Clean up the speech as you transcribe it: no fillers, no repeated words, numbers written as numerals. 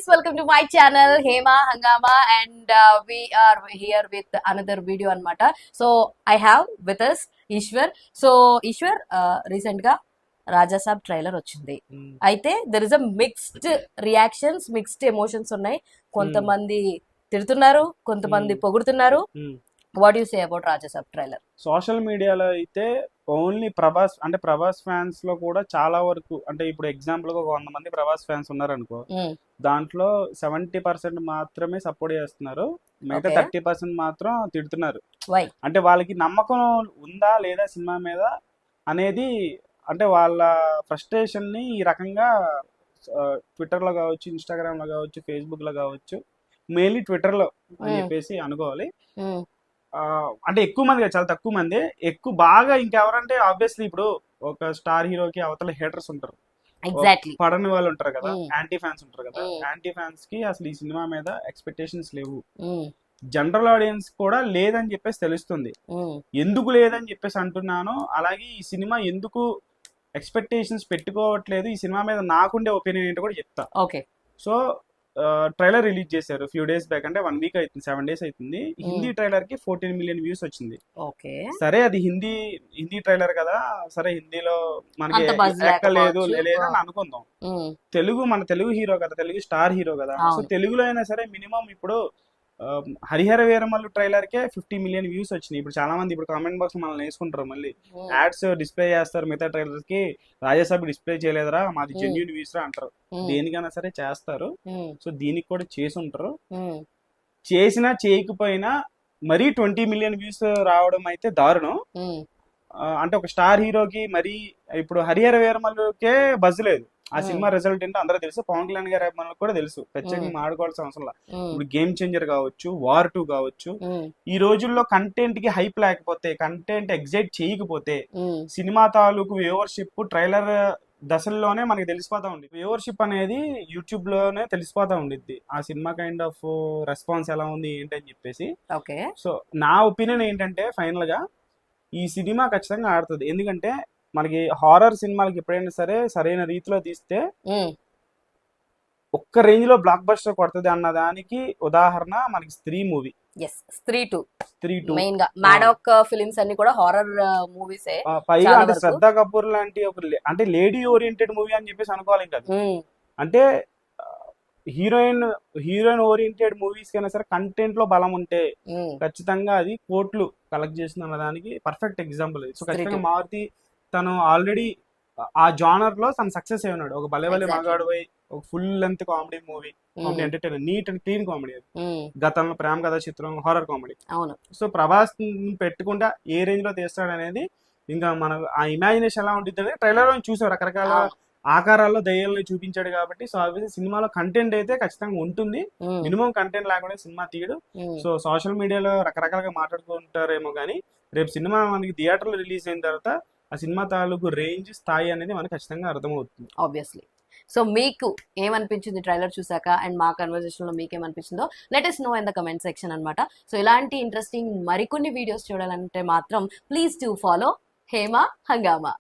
guys, welcome to my channel Hema Hangama, and we are here with another video anamata. So I have with us Ishwar. So Ishwar, recent ga Raja Saab trailer వచ్చింది. అయితే there is a mixed reactions, mixed emotions ఉన్నాయి. కొంతమంది తిడుతున్నారు, కొంతమంది పొగుడుతున్నారు. What you say about Raja Saab trailer? Social మీడియాలో అయితే only Prabhas fans లో కూడా చాలా వరకు, అంటే ఇప్పుడు ఎగ్జాంపుల్ గా 100 మంది ప్రభాస్ ఫ్యాన్స్ ఉన్నారనుకో, దాంట్లో 70% మాత్రమే సపోర్ట్ చేస్తున్నారు, మిగతా 30% మాత్రం తిడుతున్నారు. అంటే వాళ్ళకి నమ్మకం ఉందా లేదా సినిమా మీద అనేది, అంటే వాళ్ళ ఫ్రస్ట్రేషన్ ని ఈ రకంగా ట్విట్టర్ లో కావచ్చు, ఇన్స్టాగ్రామ్ లో కావచ్చు, ఫేస్బుక్ లో కావచ్చు, మెయిన్లీ ట్విట్టర్ లో అని చెప్పేసి అనుకోవాలి. అంటే ఎక్కువ మంది, చాలా తక్కువ మంది ఎక్కువ బాగా ఇంకెవరంటే ఆబ్వియస్లీ ఇప్పుడు ఒక స్టార్ హీరోకి అవతల హేటర్స్ ఉంటారు, పడని వాళ్ళు ఉంటారు కదా, యాంటీ ఫ్యాన్స్ ఉంటారు కదా. యాంటీ ఫ్యాన్స్ కి అసలు ఈ సినిమా మీద ఎక్స్పెక్టేషన్స్ లేవు, జనరల్ ఆడియన్స్ కూడా లేదని చెప్పేసి తెలుస్తుంది. ఎందుకు లేదని చెప్పేసి అంటున్నాను. అలాగే ఈ సినిమా ఎందుకు ఎక్స్పెక్టేషన్స్ పెట్టుకోవట్లేదు, ఈ సినిమా మీద నాకుండే ఒపీనియన్ ఏంటో కూడా చెప్తా. ఓకే. సో ట్రైలర్ రిలీజ్ చేశారు ఫ్యూ డేస్ బ్యాక్, అంటే 1 వీక్ అవుతుంది, 7 days అవుతుంది. హిందీ ట్రైలర్ కి 14 million వ్యూస్ వచ్చింది. సరే, అది హిందీ ట్రైలర్ కదా, సరే హిందీలో మనకి ఎక్కలేదు లేదని అనుకుందాం. మన తెలుగు హీరో కదా, తెలుగు స్టార్ హీరో కదా, సో తెలుగులో అయినా సరే మినిమం ఇప్పుడు హరిహర వీరమల్లు ట్రైలర్ కే 50 million వ్యూస్ వచ్చినాయి. ఇప్పుడు చాలా మంది ఇప్పుడు కామెంట్ బాక్స్ మనల్ని వేసుకుంటారు, మళ్ళీ యాడ్స్ డిస్ప్లే చేస్తారు, మిగతా ట్రైలర్స్ కి రాజాసాబ్ డిస్ప్లే చేయలేదురా, మాది జెన్యూన్ వ్యూస్ రా అంటారు. దేనికైనా సరే చేస్తారు, సో దీనికి కూడా చేసి ఉంటారు. చేసినా చేయకపోయినా మరీ 20 million వ్యూస్ రావడం అయితే దారుణం. అంటే ఒక స్టార్ హీరోకి మరీ, ఇప్పుడు హరిహర వీరమల్లుకే బజ్ లేదు. ఆ సినిమా రిజల్ట్ ఏంటో అందరూ తెలుసు, పవన్ కళ్యాణ్ గారి మనకు కూడా తెలుసు, ప్రత్యేకంగా ఆడుకోవాల్సిన అవసరం లేదు. ఇప్పుడు గేమ్ చేంజర్ కావచ్చు, వార్ 2 కావచ్చు, ఈ రోజుల్లో కంటెంట్ కి హైప్ లేకపోతే, కంటెంట్ ఎగ్జైట్ చేయకపోతే సినిమా తాలూకు వ్యూవర్షిప్ ట్రైలర్ దశల్లోనే మనకి తెలిసిపోతా ఉంది. వ్యూవర్షిప్ అనేది యూట్యూబ్ లోనే తెలిసిపోతా ఉండిద్ది, ఆ సినిమా కైండ్ ఆఫ్ రెస్పాన్స్ ఎలా ఉంది ఏంటని చెప్పేసి. సో నా ఒపీనియన్ ఏంటంటే ఫైనల్ గా ఈ సినిమా ఖచ్చితంగా ఆడుతుంది. ఎందుకంటే మనకి హారర్ సినిమాలకి ఎప్పుడైనా సరే సరైన రీతిలో తీస్తే ఒక్క రేంజ్ లో బ్లాక్ బస్టర్ కొడుతుంది అన్న దానికి ఉదాహరణ మనకి స్త్రీ మూవీ. స్త్రీ 2 మెయిన్ గా మాడోక్ ఫిలిమ్స్ అన్ని కూడా హారర్ మూవీస్. పైగా అంటే శ్రద్ధా కపూర్ లాంటి ఒక అంటే లేడీ ఓరియంటెడ్ మూవీ అని చెప్పేసి అనుకోవాలి. ఇంకా అంటే హీరోయిన్ ఓరియంటెడ్ మూవీస్ కైనా సరే కంటెంట్ లో బలం ఉంటే ఖచ్చితంగా అది కోట్లు కలెక్ట్ చేసిన దానికి పర్ఫెక్ట్ ఎగ్జాంపుల్. సో ఖచ్చితంగా మారుతి తను ఆల్రెడీ ఆ జానర్ లో తను సక్సెస్ అయి ఉన్నాడు. ఒక భలే మగాడు పోయి ఒక full length comedy movie, comedy entertainer, neat and clean comedy. గతంలో ప్రేమ కథా చిత్రం హారర్ కామెడీ. సో ప్రభాస్ పెట్టుకుంటా ఏ రేంజ్ లో తీస్తాడు అనేది ఇంకా మన ఆ ఇమాజినేషన్ ఎలా ఉంటుంది అనేది ట్రైలర్ లో చూసాం. రకరకాల ఆకారాల్లో దయ్యాలని చూపించాడు కాబట్టి, సో ఆబ్వియస్లీ సినిమాలో కంటెంట్ అయితే ఖచ్చితంగా ఉంటుంది. మినిమం కంటెంట్ లేకుండా సినిమా తీయడు. సో సోషల్ మీడియాలో రకరకాలుగా మాట్లాడుకుంటారేమో కానీ రేపు సినిమా మనకి థియేటర్లో రిలీజ్ అయిన తర్వాత ఆ సినిమా తాలూకు రేంజ్ స్థాయి అనేది మనకు ఖచ్చితంగా అర్థమవుతుంది ఆబ్వియస్లీ. సో మీకు ఏమనిపించింది ట్రైలర్ చూసాక, అండ్ మా కన్వర్సేషన్ లో మీకు ఏమనిపించిందో let us know in the comment section అన్నమాట. సో ఇలాంటి ఇంట్రెస్టింగ్ మరికొన్ని వీడియోస్ చూడాలంటే మాత్రం ప్లీజ్ డు ఫాలో హేమ హంగామా.